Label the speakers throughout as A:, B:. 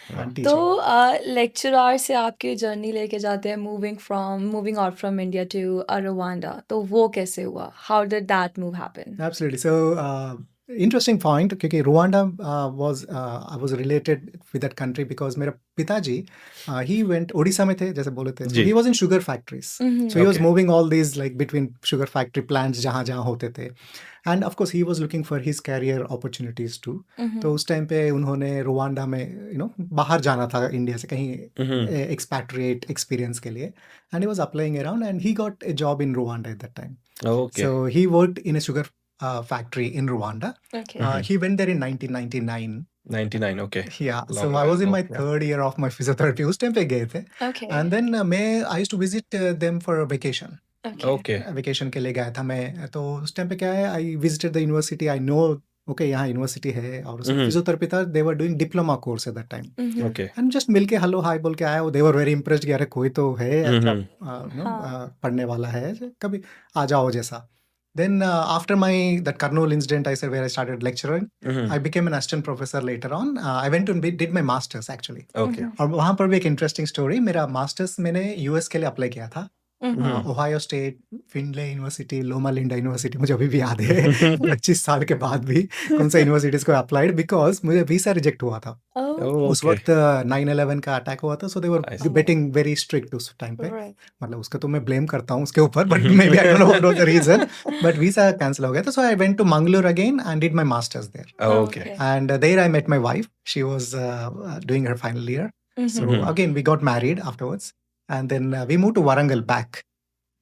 A: and
B: तो
A: teaching.
B: Lecturer से आपकी जर्नी लेके जाते हैं moving out from India to Rwanda, तो वो कैसे हुआ? How did that move happen?
A: Absolutely. So, interesting point. क्योंकि Rwanda was I was related with that country because मेरा पिताजी he went ओडिशा में थे जैसे बोले थे. So
C: ji.
A: he was in sugar factories. So he was
C: Okay.
A: moving all these like between sugar factory plants जहाँ जहाँ होते थे. And of course he was looking for his career opportunities too. तो उस टाइम पे उन्होंने Rwanda में बाहर जाना था इंडिया से कहीं expatriate experience के लिए. And he was applying around and he got a job in Rwanda at that time.
C: Okay.
A: So he worked in a sugar factory in Rwanda.
B: Okay.
A: He went there in 1999.
C: 99. Okay.
A: Yeah,
C: Long
A: so I was in
C: ago,
A: my
C: yeah.
A: third year of my physiotherapy. उस time पे गए थे.
B: Okay.
A: And then I used to visit them for a vacation.
B: Okay.
C: Okay.
A: Vacation के लिए गया था मैं. तो उस टाइम पे क्या है, I visited the university. I know okay यहाँ यूनिवर्सिटी है और उसमें फिजियोथेरेपी था. They were doing diploma course at that time.
C: Okay.
A: And just मिल के हेलो हाय बोल के आया. They were very impressed कि अरे कोई तो है अच्छा पढ़ने वाला है कभी आ जाओ जैसा. Then after that Kurnool incident, I said where I started lecturing, I became an assistant professor later on. I went and did my masters actually.
C: Okay.
A: और वहाँ पर भी एक इंटरेस्टिंग स्टोरी. मेरा मास्टर्स मैंने यूएस के लिए अप्लाई किया था. ओहायो स्टेट, फिनले यूनिवर्सिटी, लोमा लिंडा यूनिवर्सिटी, मुझे अभी भी याद है 25 साल के बाद भी कौन सा यूनिवर्सिटीज को अप्लाइड बिकॉज मुझे वीसा रिजेक्ट हुआ था. उस वक्त 9/11 का अटैक हुआ था. सो दे वर गेटिंग वेरी स्ट्रिक्ट उस टाइम पे. मतलब उसका तो मैं ब्लेम करता हूँ उसके ऊपर, but maybe I don't know what was the reason, but visa cancel हो गया था. So I went to Mangalore again and did my masters there.
C: Okay.
A: And there I met my wife. She was doing her final year. So again, we got married afterwards. And then we moved to Warangal back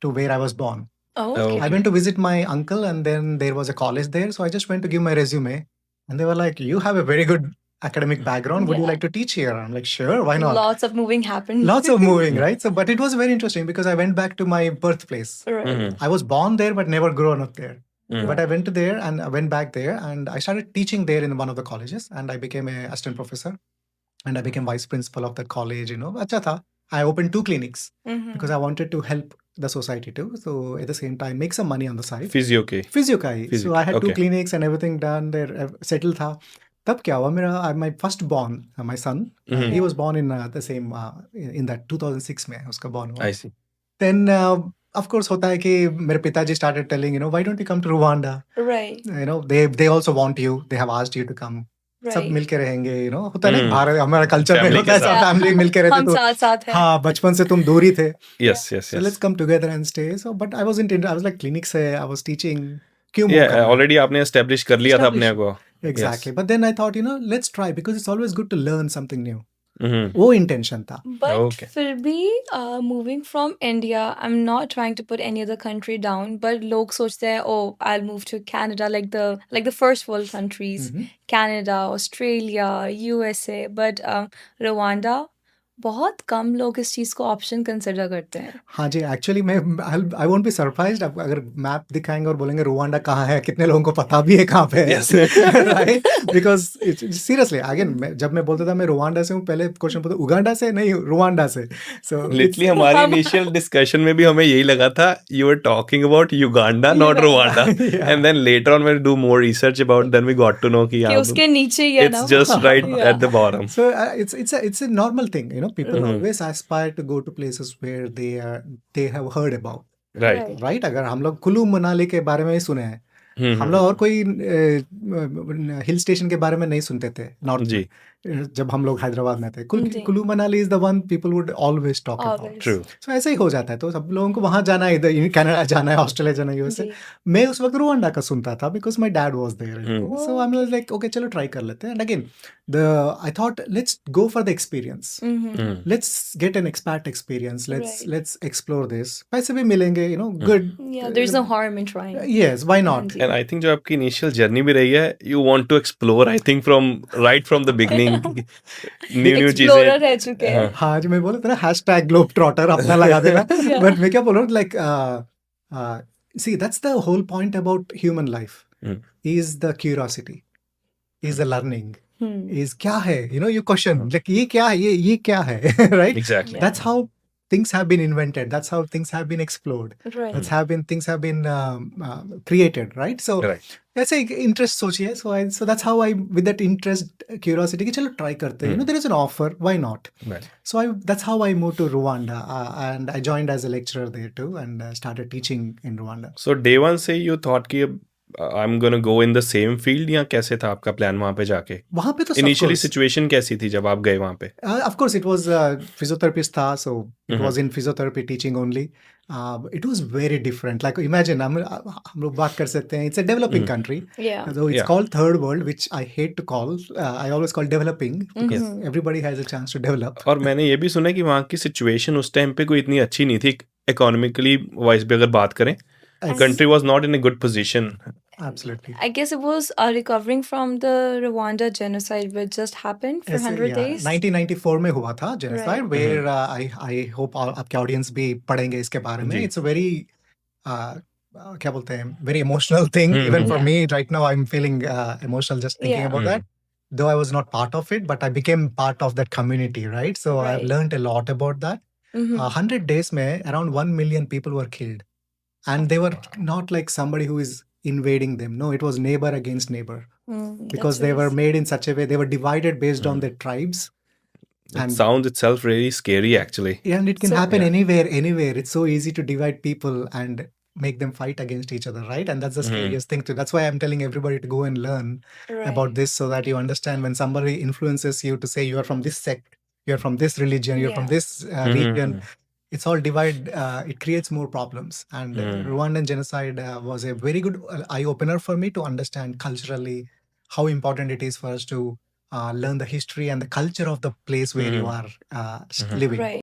A: to where I was born.
B: Okay.
A: I went to visit my uncle and then there was a college there. So I just went to give my resume. And they were like, you have a very good academic background. Would you
B: Yeah.
A: like to teach here? I'm like, sure, why not?
B: Lots of moving happened.
A: Lots of moving, right? So, but it was very interesting because I went back to my birthplace.
B: Right.
A: I was born there but never grown up there. But I went to there and I went back there and I started teaching there in one of the colleges and I became a assistant professor and I became vice principal of that college. अच्छा था. I opened 2 clinics because I wanted to help the society too. So at the same time, make some money on the side.
C: Physio के.
A: Physio का ही.
C: Physio
A: So I had 2
C: okay.
A: clinics and everything done there, settled था. तब क्या हुआ मेरा my first born, my son, he was born in the same in that 2006 में उसका born हुआ.
C: I see.
A: Then of course होता है कि मेरे पिताजी started telling why don't you come to Rwanda?
B: Right.
A: They also want you. They have asked you to come. सब
B: Right.
A: मिलके रहेंगे होता है ना भारत हमारा कल्चर में
C: Family
A: होता है
C: के
A: सब
B: साथ।
A: फैमिली मिलके रहते
B: हम
A: तो
B: साथ साथ हैं।
A: हाँ बचपन से तुम दूर ही थे.
C: Yes, yes,
A: So
C: yes.
A: let's come together and stay. So but I wasn't I was like clinic से I was teaching. क्यों move
C: Yeah,
A: करना?
C: already आपने establish कर लिया था अपने को.
A: Exactly. But then I thought let's try because it's always good to learn something new.
C: Mhm.
A: वो intention था.
B: But
C: Okay.
B: फिर भी moving from India, I'm not trying to put any other country down, but लोग सोचते हैं I'll move to Canada, like the first world countries, Canada, Australia, USA, but Rwanda, बहुत कम लोग इस चीज़ को ऑप्शन कंसिडर करते हैं.
A: हाँ जी एक्चुअली मैं आई वोंट बी सरप्राइज्ड अगर मैप दिखाएंगे और बोलेंगे रुवांडा कहाँ है, कितने लोगों को पता भी है कहाँ पे है.
C: Yes.
A: Right because seriously again जब मैं बोलता था मैं रुवांडा से हूँ पहले क्वेश्चन पूछता उगांडा से नहीं रुवांडा से. सो
C: Literally हमारी initial discussion में भी हमें यही लगा था you were talking about Uganda, not Rwanda.
A: Yeah.
C: And then later on when we do more research about, then we got to know कि
B: कि
C: हाँ,
B: उसके नीचे ही है ना.
C: it's just right
B: Yeah.
C: at the bottom.
A: So it's a normal thing, people always aspire to go to places where they have heard about,
C: Right.
A: right? अगर हम लोग कुल्लू मनाली के बारे में ही सुने हैं, हम लोग और कोई हिल स्टेशन के बारे में नहीं सुनते थे नॉर्थ
C: जी.
A: में जब हम लोग हैदराबाद में थे.
B: जी.
A: Kullu Manali is the one people would always talk about.
B: Always.
C: True.
A: So ऐसे ही हो जाता है. तो सब लोगों को वहां जाना है, इधर कनाडा जाना है, ऑस्ट्रेलिया जाना है, यूएसए.
B: जी.
A: मैं उस वक्त रुवांडा का सुनता था because my dad was there. So I am like okay चलो ट्राई कर लेते हैं. And again I thought let's go for the experience. Let's get an expat experience.
B: Right.
A: Let's explore this. पैसे भी मिलेंगे good.
B: Yeah, there's no harm in trying.
A: Yes, why not?
B: जी.
C: And I think जो आपकी initial journey भी रही है, you want to explore, I think right from the beginning, new
B: Explorer
C: चीजें.
B: रह चुके हैं.
A: हाँ जो मैं बोला था ना हैशटैग ग्लोब ट्रॉटर अपना लगा देना.
B: Yeah.
A: बट मैं क्या बोल रहा हूँ like see that's the whole point about human life is the curiosity, is the learning, is क्या है यू क्वेश्चन लाइक ये क्या है, ये क्या है. Right.
C: Exactly.
A: That's how things have been invented. That's how things have been explored.
B: Right.
A: Things have been created, right? So
C: Right.
A: ऐसे एक interest सोचिए. So that's how I, with that interest, curiosity, कि चलो try करते हैं. There is an offer. Why not?
C: Right.
A: So that's how I moved to Rwanda, and I joined as a lecturer there too, and started teaching in Rwanda.
C: So day one से you thought कि I'm gonna go in the same field, या कैसे था आपका plan वहाँ पे जाके?
A: वहाँ पे तो
C: Initially situation कैसी थी जब आप गए वहाँ पे?
A: of course it was physiotherapist था, so it was in physiotherapy teaching only. It was very different. Like imagine हम लोग बात कर सकते हैं. It's a developing country.
B: Yeah.
A: So it's
C: Yeah.
A: called third world, which I hate to call. I always call developing because everybody has a chance to develop.
C: और मैंने ये भी सुना है कि वहाँ की सिचुएशन उस टाइम पे कोई इतनी अच्छी नहीं थी इकोनॉमिकली वाइज भी अगर बात करें. Country was not in a good position.
A: Absolutely.
B: I guess it was recovering from the Rwanda genocide, which just happened for 100 days.
A: 1994 में हुआ था genocide,
B: Right.
A: where I hope आपके audience भी पढ़ेंगे इसके बारे में.
C: जी.
A: It's a very क्या बोलते हैं, very emotional thing. Even for me right now, I'm feeling emotional just thinking
B: Yeah.
A: about that. Though I was not part of it, but I became part of that community, right? So I've
B: Right.
A: learned a lot about that. 100 days में around 1 million people were killed. And they were not like somebody who is invading them. No, it was neighbor against neighbor. Because they were made in such a way, they were divided based on their tribes.
C: It sounds itself really scary actually.
A: And it can
B: So-
A: happen anywhere. It's so easy to divide people and make them fight against each other, right? And that's the scariest thing too. That's why I'm telling everybody to go and learn
B: Right.
A: about this, so that you understand when somebody influences you to say you are from this sect, you're from this religion, you're from
B: Yeah.
A: this region. It's all divide. It creates more problems. And Rwandan genocide was a very good eye-opener for me to understand culturally how important it is for us to learn the history and the culture of the place where you are living.
B: Right.